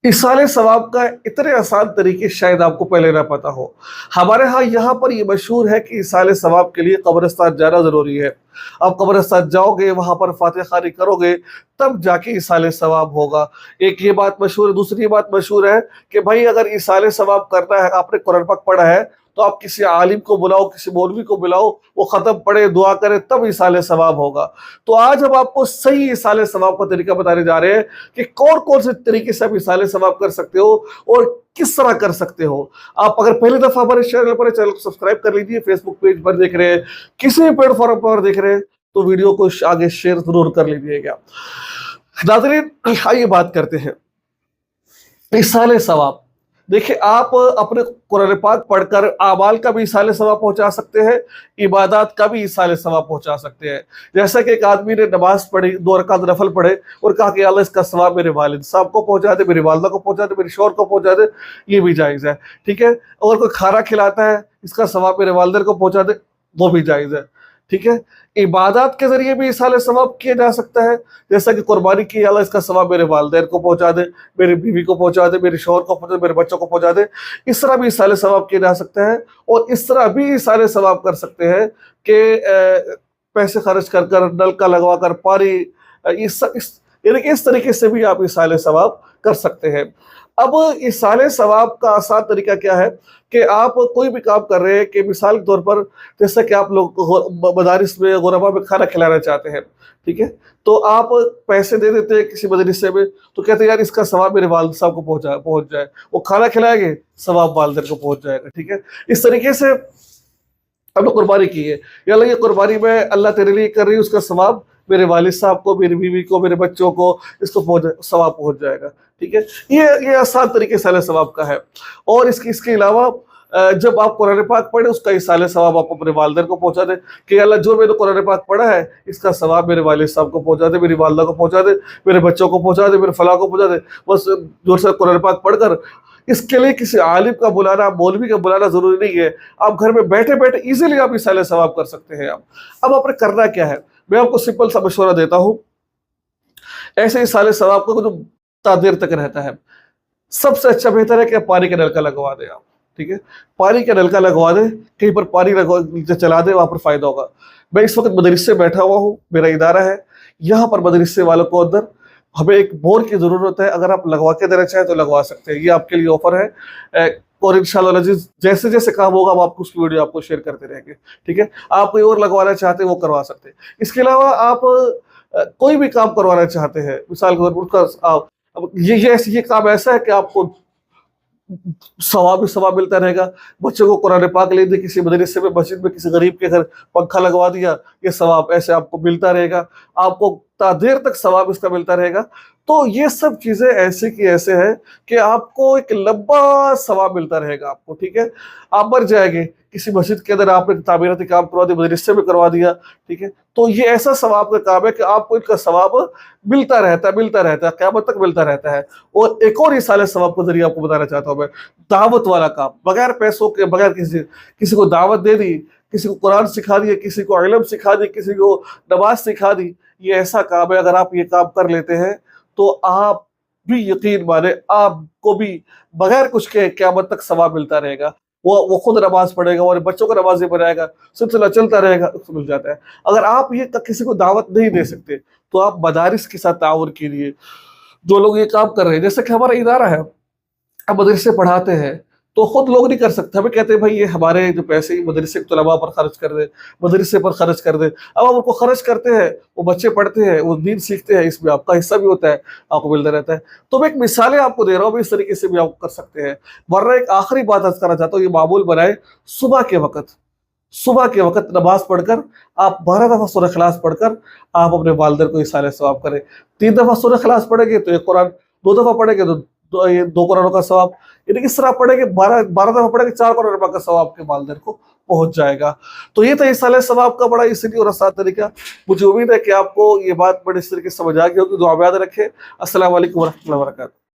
इसाले सवाब का इतने आसान तरीके शायद आपको पहले ना पता हो। हमारे यहाँ पर ये मशहूर है कि इसाले सवाब के लिए कब्रिस्तान जाना ज़रूरी है। आप कब्रिस्तान जाओगे, वहाँ पर फातिहा ख़ानी करोगे, तब जाके इसाले सवाब होगा। एक ये बात मशहूर है। दूसरी बात मशहूर है कि भाई अगर इसाले सवाब करना है, आपने कुरान पाक पढ़ा है, तो आप किसी आलिम को बुलाओ, किसी मौलवी को बुलाओ, वो ख़त्म पढ़े, दुआ करे, तब इसाले सवाब होगा। तो आज हम आपको सही इसाले सवाब का तरीका बताने जा रहे हैं कि कौन कौन से तरीके से आप इसाले सवाब कर सकते हो और किस तरह कर सकते हो। आप अगर पहली दफ़ा हमारे चैनल को सब्सक्राइब कर लीजिए। फेसबुक पेज पर देख रहे हैं, किसी भी प्लेटफॉर्म पर देख रहे हैं, तो वीडियो को आगे शेयर जरूर कर लीजिएगा। नाज़रीन, आइए बात करते हैं इसाले सवाब। देखिए, आप अपने कुरान पाक पढ़कर आमाल का भी इसाले सवाब पहुंचा सकते हैं, इबादत का भी इसाले सवाब पहुंचा सकते हैं। जैसा कि एक आदमी ने नमाज पढ़ी, 2 रकात नफल पढ़े और कहा कि अल्लाह इसका सवाब मेरे वालिद साहब को पहुंचा दे, मेरी वालदा को पहुंचा दे, मेरे शौहर को पहुंचा दे, ये भी जायज़ है। ठीक है। और कोई खाना खिलाता है, इसका सवाब मेरे वालिदैन को पहुंचा दे, वो भी जायज़ है। ठीक है। इबादत के जरिए भी इसाले सवाब किया जा सकता है। जैसा कि कुर्बानी की, अल्लाह इसका सवाब मेरे वालिदैन को पहुंचा दे, मेरी बीवी को पहुंचा दे, मेरे शौहर को पहुंचा दे, मेरे बच्चों को पहुंचा दे। इस तरह भी इसाले सवाब किया जा सकता है। और इस तरह भी इसाले सवाब कर सकते हैं कि पैसे खर्च कर कर, नलका लगवा कर, पानी, इस तरीके से भी आप इसाले सवाब कर सकते हैं। अब इसाले सवाब का आसान तरीका क्या है कि आप कोई भी काम कर रहे हैं, कि मिसाल के तौर पर जैसा कि आप लोग मदारिस में, गुरबा में खाना खिलाना चाहते हैं। ठीक है। तो आप पैसे दे देते हैं किसी मदरसे में, तो कहते हैं यार इसका सवाब मेरे वालिद साहब को पहुंच जाए, वो खाना खिलाएंगे, सवाब वालिदैन को पहुंच जाएगा। ठीक है। इस तरीके से हमने कुर्बानी की है, या अल्लाह ये कुर्बानी मैं अल्लाह तेरे लिए कर रही हूँ, उसका सवाब मेरे वालिद साहब को, मेरी बीवी को, मेरे बच्चों को, इसको सवाब पहुंच जाएगा। ठीक है। ये आसान तरीके इसाले सवाब का है। और इसके अलावा जब आप कुरान पाक पढ़े, उसका इसाले सवाब आप अपने वालिदैन को पहुंचा दे कि अल्लाह जो मैंने कुरान पाक पढ़ा है, इसका सवाब मेरे वालिद साहब को पहुंचा दे, मेरी वालदा को पहुंचा दे, मेरे बच्चों को पहुंचा दे, मेरे फलाह को पहुंचा दे। बस जोर से कुरान पाक पढ़कर, इसके लिए किसी आलिम का बुलाना, मौलवी का बुलाना जरूरी नहीं है। आप घर में बैठे बैठे इजीली आप इसाले सवाब कर सकते हैं। अब आपने करना क्या है, मैं आपको सिंपल सा मशवरा देता हूँ। ऐसे इसाले सवाब को जो देर तक रहता है, सबसे अच्छा बेहतर है कि आप पानी का नलका लगवा दें आप। ठीक है। पानी का नलका लगवा दें, कहीं पर पानी चला दें, वहां पर फायदा होगा। मैं इस वक्त मदरसे बैठा हुआ हूँ, मेरा इदारा है, यहाँ पर मदरसे वालों को अंदर हमें एक बोर की जरूरत है। अगर आप लगवा के देना चाहें तो लगवा सकते हैं, ये आपके लिए ऑफर है। और इंशाल्लाह अज़ीज़ जैसे जैसे काम होगा, हम आपको उसकी वीडियो आपको शेयर करते रहेंगे। ठीक है। आप कोई और लगवाना चाहते हैं वो करवा सकते हैं। इसके अलावा आप कोई भी काम करवाना चाहते हैं, मिसाल के तौर पर अब ये काम ऐसा है कि आपको सवाब ही सवाब मिलता रहेगा। बच्चों को कुरान पाक ले दे, किसी मदरसे में, मस्जिद में, किसी गरीब के घर पंखा लगवा दिया, ये सवाब ऐसे आपको मिलता रहेगा। आपको देर तक सवाब इसका मिलता रहेगा। तो ये सब चीजें ऐसे की ऐसे हैं कि आपको एक लंबा सवाब मिलता रहेगा आपको। ठीक है। आप मर जाएंगे, किसी मस्जिद के अंदर आपने तामीराती काम करवा दिया, मदरसे में करवा दिया। ठीक है। तो ये ऐसा सवाब का काम है कि आपको इसका सवाब मिलता रहता है, क़यामत तक मिलता रहता है। और एक और इसाले सवाब के जरिए आपको बताना चाहता हूँ मैं, दावत वाला काम, बगैर पैसों के, बगैर किसी को दावत दे दी, किसी को कुरान सिखा दिया, किसी को इल्म सिखा दी, किसी को नमाज सिखा दी। ये ऐसा काम है, अगर आप ये काम कर लेते हैं तो आप भी यकीन माने, आपको भी बगैर कुछ के क़यामत तक सवाब मिलता रहेगा। वो खुद नमाज पढ़ेगा और बच्चों को नमाज़ी बनाएगा, सिलसिला चलता रहेगा, उसको मिल जाता है। अगर आप ये किसी को दावत नहीं दे सकते, तो आप मदारिस के साथ ताउन कीजिए, जो लोग ये काम कर रहे हैं। जैसे कि हमारा इदारा है, हम मदरसे पढ़ाते हैं, तो खुद लोग नहीं कर सकते, हमें कहते हैं भाई ये हमारे जो पैसे मदरसे के तलबा पर खर्च कर दे, मदरसे पर खर्च कर दे। अब हम उनको खर्च करते हैं, वो बच्चे पढ़ते हैं, वो दीन सीखते हैं, इसमें आपका हिस्सा भी होता है, आपको मिलता रहता है। तो मैं एक मिसालें आपको दे रहा हूँ, इस तरीके से भी आप कर सकते हैं। वरना एक आखिरी बात अर्ज करना चाहता हूँ, ये मामूल बनाए, सुबह के वक्त नमाज पढ़कर आप 12 दफ़ा सूरह इखलास पढ़कर आप अपने वालिदैन को इसाले सवाब करें। 3 दफ़ा सूरह इखलास पढ़ेंगे तो एक कुरान, 2 दफ़ा पढ़ेंगे तो ये 2 कुरानों का सवाब, यानी इस तरह पढ़ेंगे, 12 दफ़ा पढ़ेंगे, 4 कुरान का सवाब आपके वालिदैन को पहुंच जाएगा। तो ये था इसाले सवाब का बड़ा इसीलिए और आसान तरीका। मुझे उम्मीद है कि आपको ये बात बड़े इस तरीके से समझ आ गई होगी। दुआ में याद रखें। अस्सलाम वालेकुम व रहमतुल्लाहि व बरकातहू।